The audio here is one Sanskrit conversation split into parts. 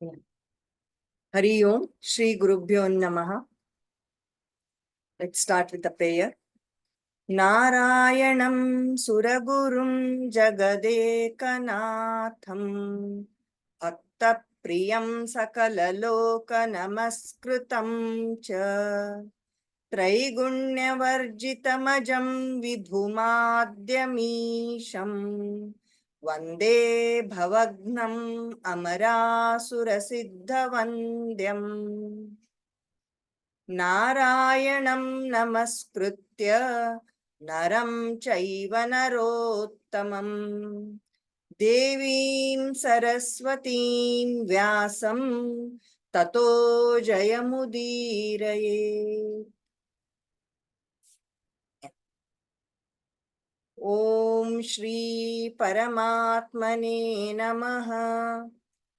Hari Om, Shri Gurubhyo Namaha. Let's start with a prayer. Narayanam Suragurum Jagadekanatham Bhakta Priyam Sakalaloka Namaskrutam Cha Traiguണ്यवर्जितमजं विभुमाद्यमीशम् वन्दे भवघ्नम् अमरासुरसिद्धवन्द्यम् नारायणं नमस्कृत्य नरं चैव नरोत्तमं देवीं सरस्वतीं व्यासं ततो जयमुदीरये। ओम श्री परमात्मने नमः।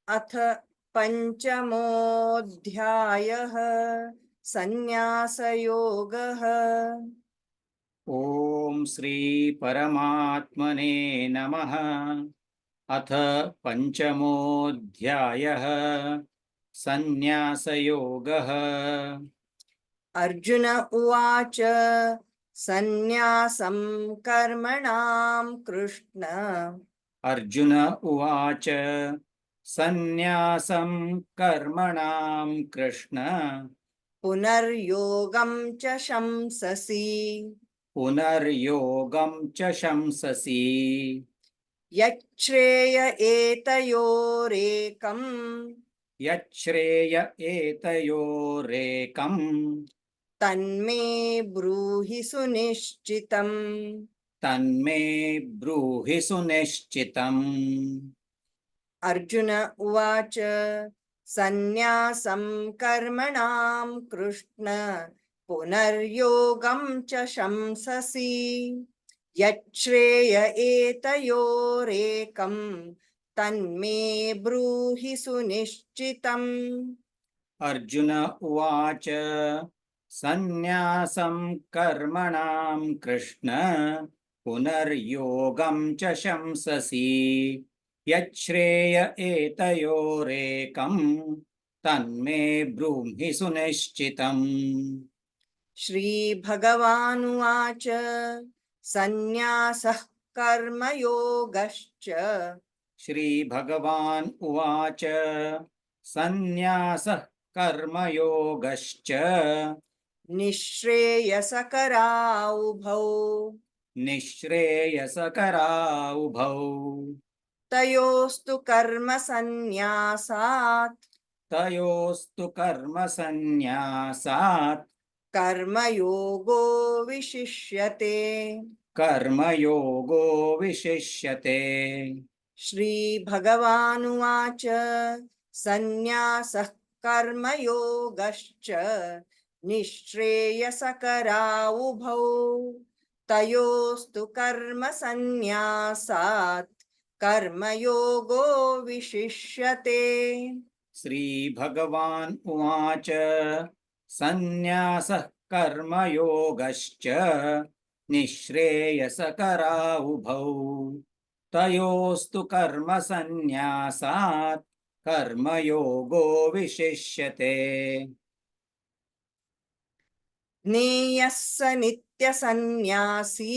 अथ पंचमोऽध्यायः संन्यासयोगः। ओम श्री परमात्मने नमः। अथ पंचमोऽध्यायः संन्यासयोगः। अर्जुन उवाच संन्यासं कर्मणां कृष्ण। अर्जुन उवाच संन्यासं कर्मणां कृष्ण पुनर्योगं च शंससि। पुनर्योगं च शंससि। यच्छ्रेय एतयोरेकम् यच्छ्रेय एतयोरेकम् तन्मे ब्रूहि सुनिश्चितम्। तन्मे ब्रूहि सुनिश्चितम्। अर्जुन उवाच संन्यासं कर्मणां कृष्ण पुनर्योगं च शंससि। यच्छ्रेय एतयोरेकं तन्मे ब्रूहि सुनिश्चितम्। अर्जुन उवाच संन्यासं कर्मणां कृष्ण पुनर्योगं च शंससि। यच्छ्रेय एतयोरेकं तन्मे ब्रूहि सुनिश्चितम्। श्रीभगवानुवाच संन्यासः कर्मयोगश्च। श्रीभगवान् उवाच संन्यासः कर्मयोगश्च निःश्रेयसकरावुभौ। निःश्रेयसकरावुभौ। तयोस्तु कर्मसन्न्यासात् तयोस्तु कर्मसन्न्यासात् कर्मयोगो विशिष्यते। कर्मयोगो विशिष्यते। श्रीभगवानुवाच संन्यासः कर्मयोगश्च निःश्रेयसकरावुभौ। तयोस्तु कर्मसन्न्यासात् कर्मयोगो विशिष्यते। श्रीभगवान् उवाच संन्यासः कर्मयोगश्च निःश्रेयसकरावुभौ। तयोस्तु कर्मसन्न्यासात् कर्मयोगो विशिष्यते। ज्ञेयः स नित्यसन्न्यासी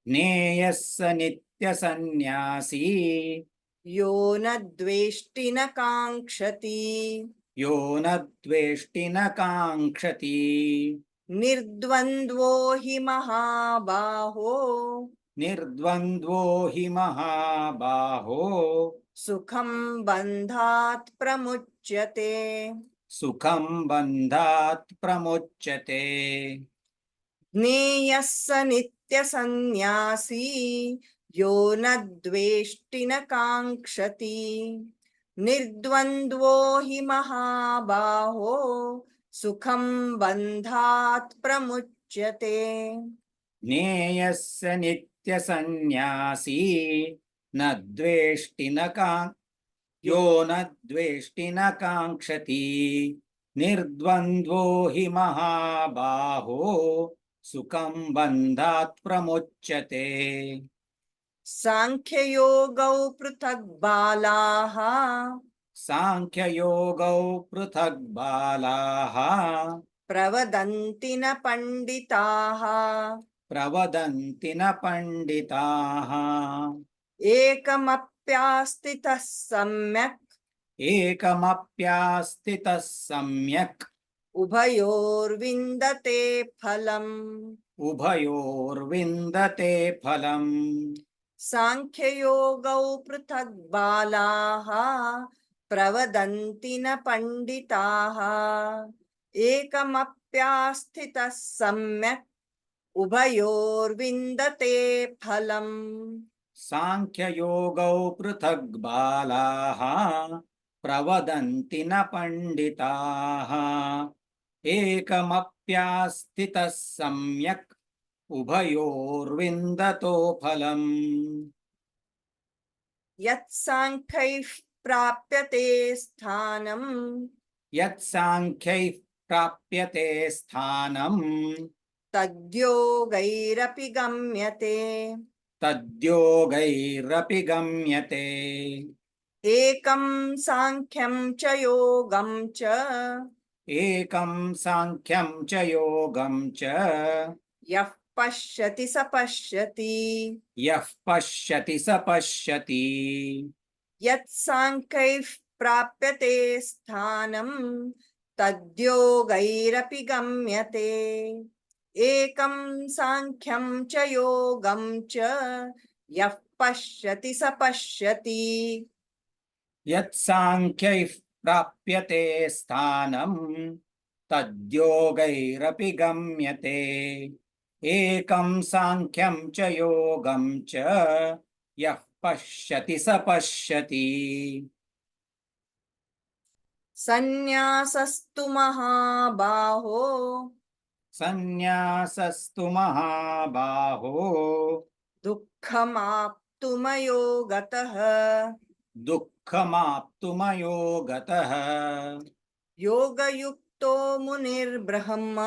ज्ञेयः स नित्यसन्न्यासी यो न द्वेष्टि न काङ्क्षति। यो न द्वेष्टि न काङ्क्षति। निर्द्वन्द्वो हि महाबाहो निर्द्वन्द्वो हि महाबाहो सुखं बन्धात् प्रमुच्यते। सुखं बन्धात् प्रमुच्यते। ज्ञेयः स नित्यसन्न्यासी यो न द्वेष्टि न काङ्क्षति। निर्द्वन्द्वो हि महाबाहो सुखं बन्धात् प्रमुच्यते। ज्ञेयस्य नित्यसन्न्यासी न द्वेष्टि न यो न द्वेष्टि न काङ्क्षति। निर्द्वन्द्वो हि महाबाहो सुखं बन्धात् प्रमुच्यते। सांख्ययोगौ पृथक् बालाः साङ्ख्ययोगौ पृथक् बालाः प्रवदन्ति न पण्डिताः प्रवदन्ति न पण्डिताः एकमप्यास्थितः सम्यक् एकमप्यास्थितः सम्यक् उभयोर्विन्दते फलम् उभयोर्विन्दते फलम् साङ्ख्ययोगौ पृथक् बालाः प्रवदन्ति न पण्डिताः एकमप्यास्थितः सम्यक् उभयोर्विन्दते फलम् साङ्ख्ययोगौ पृथग् बालाः प्रवदन्ति न पण्डिताः एकमप्यास्थितः सम्यक् उभयोर्विन्दतो फलम् यत्साङ्ख्यैः प्राप्यते स्थानम् यत्साङ्ख्यैः प्राप्यते स्थानम् तद्योगैरपि गम्यते तद्योगैरपि गम्यते एकं साङ्ख्यं च योगं च एकं साङ्ख्यं च योगं च यः पश्यति स पश्यति यः पश्यति स पश्यति यत्साङ्ख्यैः प्राप्यते स्थानं तद्योगैरपि गम्यते एकं साङ्ख्यं च योगं च यः पश्यति स पश्यति यत्साङ्ख्यैः प्राप्यते स्थानं तद्योगैरपि गम्यते एकं साङ्ख्यं च योगं च यः पश्यति स पश्यति सन्न्यासस्तु महाबाहो सन्न्यासस्तु महाबाहो दुःखमाप्तुमयो गतः दुःखमाप्तुमयो गतः योगयुक्तो मुनिर्ब्रह्म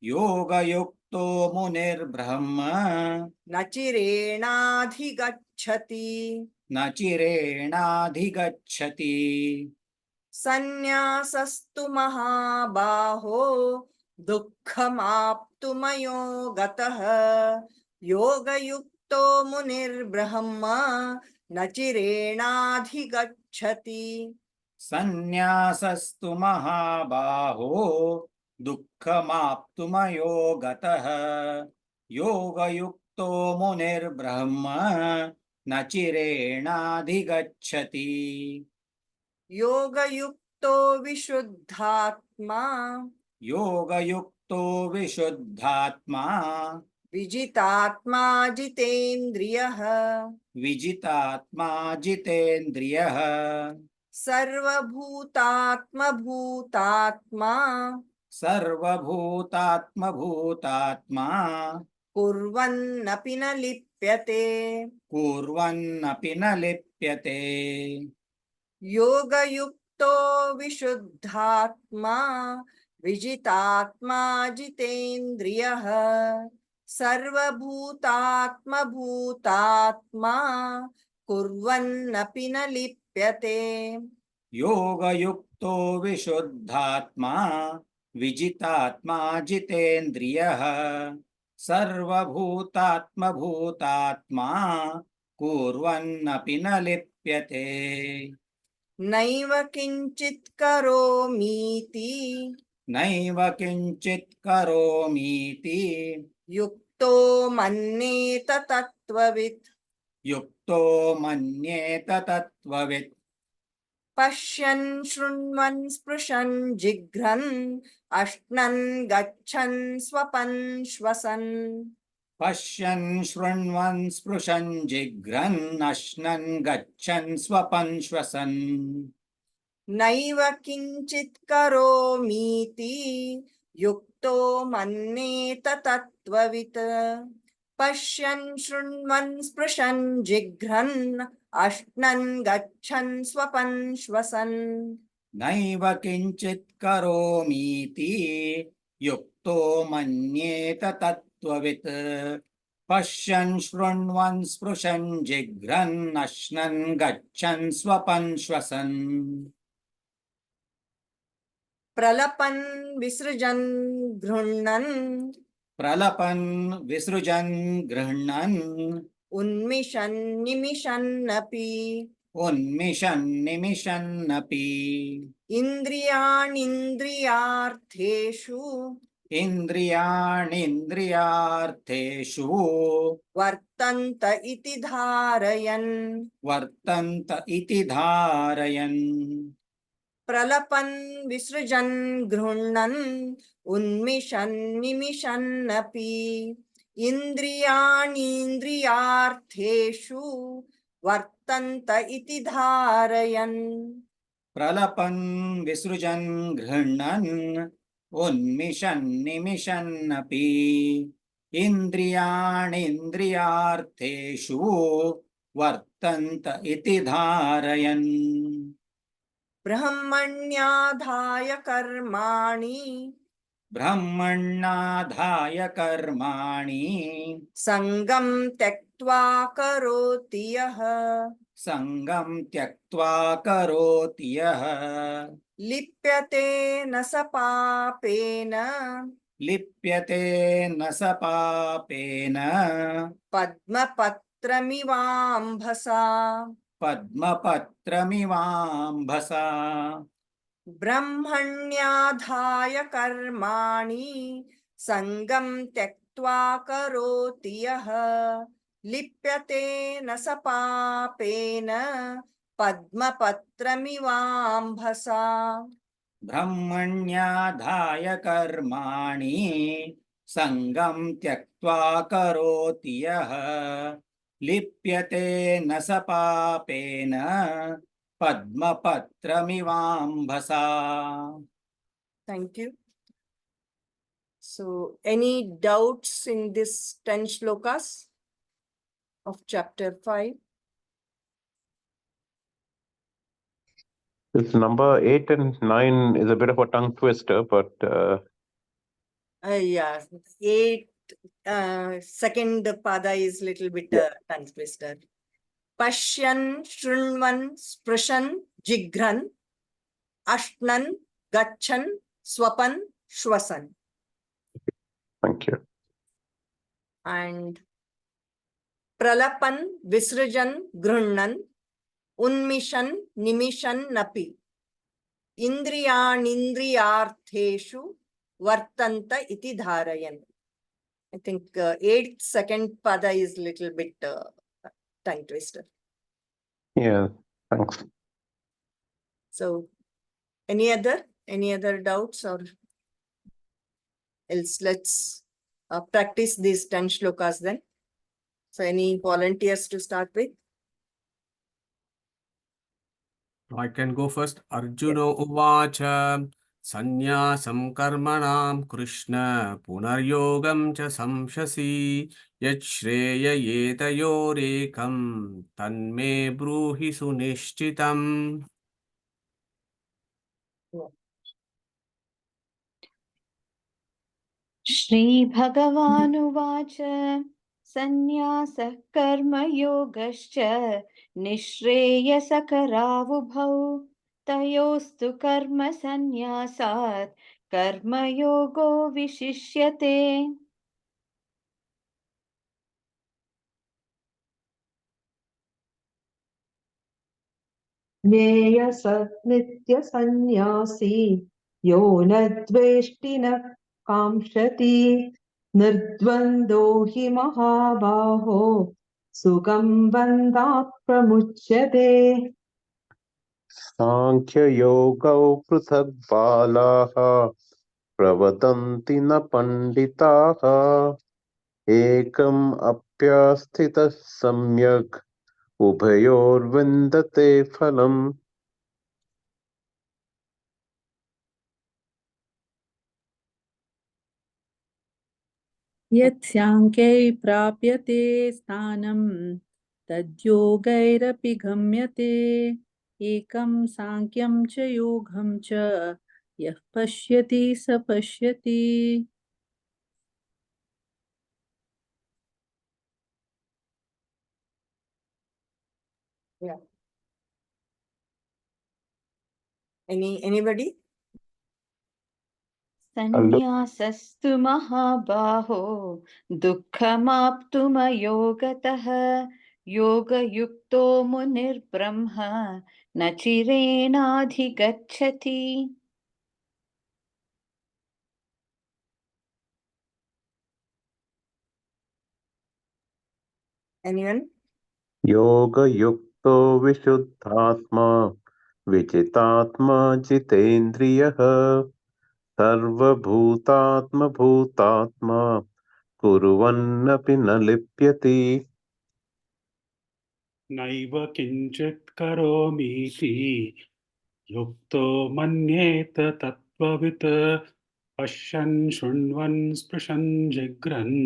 योगयुक्तो मुनिर्ब्रह्म न चिरेणाधिगच्छति न चिरेणाधिगच्छति सन्न्यासस्तु महाबाहो दुःखमाप्तुमयो गतः योगयुक्तो मुनिर्ब्रह्म न चिरेणाधिगच्छति सन्न्यासस्तु महाबाहो दुःखमाप्तुमयो गतः योगयुक्तो मुनिर्ब्रह्म न चिरेणाधिगच्छति योगयुक्तो विशुद्धात्मा योगयुक्तो विशुद्धात्मा विजितात्मा जितेन्द्रियः विजितात्मा जितेन्द्रियः सर्वभूतात्मभूतात्मा सर्वभूतात्मभूतात्मा कुर्वन्नपि न लिप्यते कुर्वन्नपि न लिप्यते योगयुक्तो विशुद्धात्मा विजितात्मा जितेन्द्रियः सर्वभूतात्मभूतात्मा कुर्वन्नपि न लिप्यते योगयुक्तो विशुद्धात्मा विजितात्मा जितेन्द्रियः सर्वभूतात्मभूतात्मा कुर्वन्नपि न लिप्यते नैव किञ्चित् करोमीति नैव किञ्चित् करोमीति युक्तो मन्येत तत्त्ववित् युक्तो मन्येत तत्त्ववित् पश्यन् शृण्वन् स्पृशन् जिघ्रन् अश्नन् गच्छन् स्वपन् श्वसन् पश्यन् शृण्वन् स्पृशन् जिघ्रन् अश्नन् गच्छन् स्वपन् श्वसन् नैव किञ्चित् करोमीति युक्तो मन्येत तत्त्ववित् पश्यन् शृण्वन् स्पृशन् जिघ्रन् अश्नन् गच्छन् स्वपन् श्वसन् नैव किञ्चित् करोमीति युक्तो मन्येत तत्त्ववित् पश्यन् शृण्वन् स्पृशन् जिघ्रन् अश्नन् गच्छन् स्वपन् श्वसन् प्रलपन् विसृजन् गृह्णन् प्रलपन् विसृजन् गृह्णन् उन्मिषन् निमिषन्नपि उन्मिषन् निमिषन्नपि इन्द्रियाणीन्द्रियार्थेषु इन्द्रियाणीन्द्रियार्थेषु वर्तन्त इति धारयन् वर्तन्त इति धारयन् प्रलपन् विसृजन् गृह्णन् उन्मिषन् निमिषन्नपि इन्द्रियाणीन्द्रियार्थेषु वर्तन्त इति धारयन् प्रलपन् विसृजन् गृह्णन् उन्मिषन् निमिषन्नपि इन्द्रियाणीन्द्रियार्थेषु वर्तन्त इति धारयन् ब्रह्मण्याधाय कर्माणि ब्रह्मण्याधाय कर्माणि सङ्गं त्यक्त्वा करोति यः सङ्गं त्यक्त्वा करोति यः लिप्यते न स पापेन लिप्यते न स पापेन पद्मपत्रमिवाम्भसा पद्मपत्रमिवाम्भसा ब्रह्मण्याधाय कर्माणि सङ्गं त्यक्त्वा करोति यः लिप्यते न स पापेन पद्मपत्रमिवाम्भसा ब्रह्मण्याधाय कर्माणि सङ्गं त्यक्त्वा करोति यः लिप्यते न स पापेन पद्मपत्रमिवाम्भसा. Thank you. So, any doubts in this 10 shlokas of chapter 5? This number 8 and 9 is a bit of a tongue twister, but Yeah, 8, second pada is little bit tongue twister. Pashyan, Shrunvan, Sprishan, Jigran, Ashnan, Gachan, Swapan, Shwasan. thank you. And Pralapan, Visrajan, Grunnan, Unmishan, Nimishan, Napi. Indriyanindriyartheshu Vartanta iti dharayan. I think 8th second pada is little bit tongue twister. Yeah, thanks. So, any other doubts, or else let's practice these 10 shlokas then. So, any volunteers to start with? I can go first. Arjuna uvacha sannyasam karmanam Krishna punaryogam cha samshasi yat shreya yetayorekam tanme bruhi sunishchitam. श्रीभगवानुवाच सन्न्यासः कर्मयोगश्च निःश्रेयसकरावुभौ तयोस्तु कर्मसन्न्यासात् कर्मयोगो विशिष्यते। ज्ञेयस नित्यसन्न्यासी यो न द्वेष्टि न काङ्क्षति निर्द्वन्द्वो हि महाबाहो सुखं बन्धात् प्रमुच्यते। Sankhya-yogau पृथक् बालाः प्रवदन्ति न पण्डिताः एकम् अप्यास्थितः सम्यक् उभयोर्विन्दते फलम्. यत्साङ्ख्यै प्राप्यते स्थानं तद्योगैरपि गम्यते एकं साङ्ख्यं च योगं च यः पश्यति स पश्यति. Anybody? सन्न्यासस्तु महाबाहो दुःखमाप्तुमयो गतः योगयुक्तो मुनिर्ब्रह्म न चिरेणाधिगच्छति. Anyone? योगयुक्तो विशुद्धात्मा विजितात्मा जितेन्द्रियः सर्वभूतात्मभूतात्मा कुर्वन्नपि न लिप्यति. नैव किञ्चित् करोमीति युक्तो मन्येत तत्त्ववित् पश्यन् शृण्वन् स्पृशन् जिघ्रन्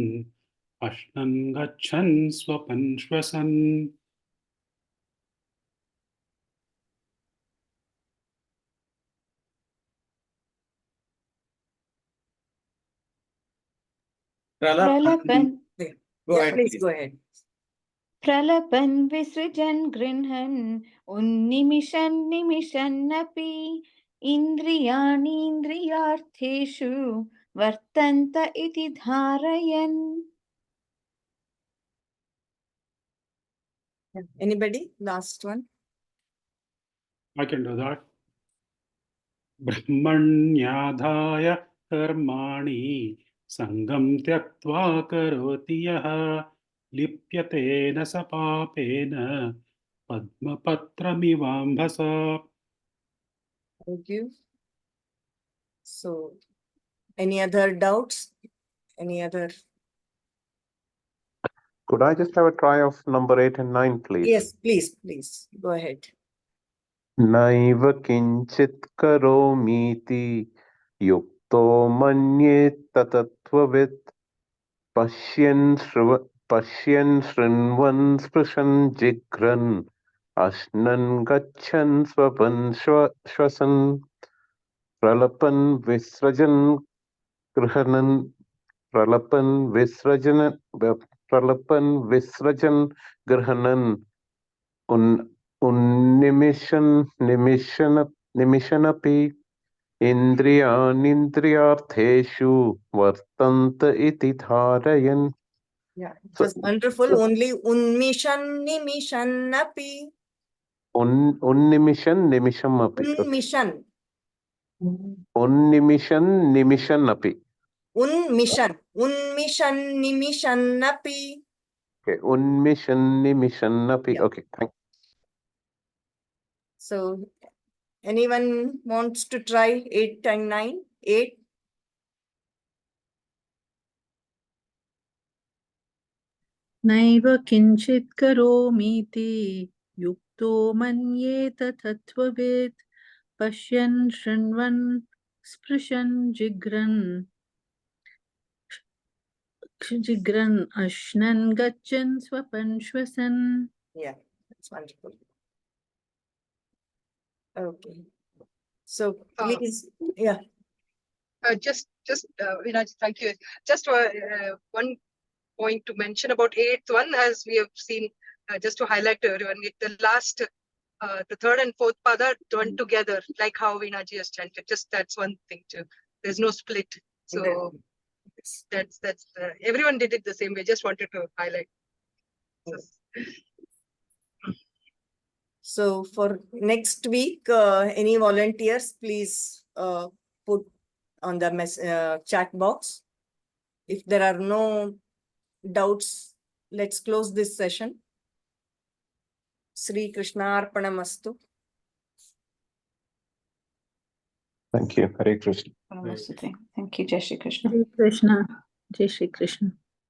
अश्नन् गच्छन् स्वपन् श्वसन्. प्रलपन् Go ahead, Please please. go ahead. प्रलपन् विसृजन् गृह्णन् उन्निमिषन् निमिषन्नपि इन्द्रियाणीन्द्रियार्थेषु वर्तन्त इति धारयन्. Anybody? Last one. I can do that. ब्रह्मण्याधाय कर्माणि सङ्गं त्यक्त्वा करोति यः लिप्यते न स पापेन पद्मपत्रमिवाम्भसा. Thank you. So, any other doubts? Any other? Could I just have a try of number 8 and 9, please? Yes, please go ahead. नैव किञ्चित् करोमीति युक्तो मन्येत तत्त्ववित् पश्यन् शृण्वन् स्पृशन् जिघ्रन् अश्नन् गच्छन् स्वपन् श्वसन् प्रलपन् विसृजन् गृह्णन् उन्निमिषन्नपि इन्द्रियाणीन्द्रियार्थेषु वर्तन्त इति धारयन्. Yeah, it was wonderful. Only unmishan nimishannapi. उन्निमिषन्निमिषमपि. Unmishan. उन्निमिषन्निमिषन्नपि. Unmishan nimishannapi. Okay, उन्मिषन्निमिषन्नपि. Yeah. Okay, thank you. So, anyone wants to try 8 and 9? 8. नैव किञ्चित् करोमीति युक्तो मन्येत तत्त्ववित् पश्यन् शृण्वन् स्पृशन् जिघ्रन् अश्नन् गच्छन् स्वपन् श्वसन्. Yeah, that's wonderful. Okay. So please, yeah. Just Vinay, thank you. Just one point to mention about 8th one, as we have seen, just to highlight to everyone, the last, the 3rd and 4th pada done together, like how Vinaji has chanted. Just that's one thing too. There's no split. So that's everyone did it the same way. Just wanted to highlight. So for next week, any volunteers, please put on the chat box. If there are no doubts, let's close this session. Sri Krishna Arpanamastu. Thank you. Hare Krishna. Thank you, Jai Shri Krishna. Hare Krishna. Jai Shri Krishna.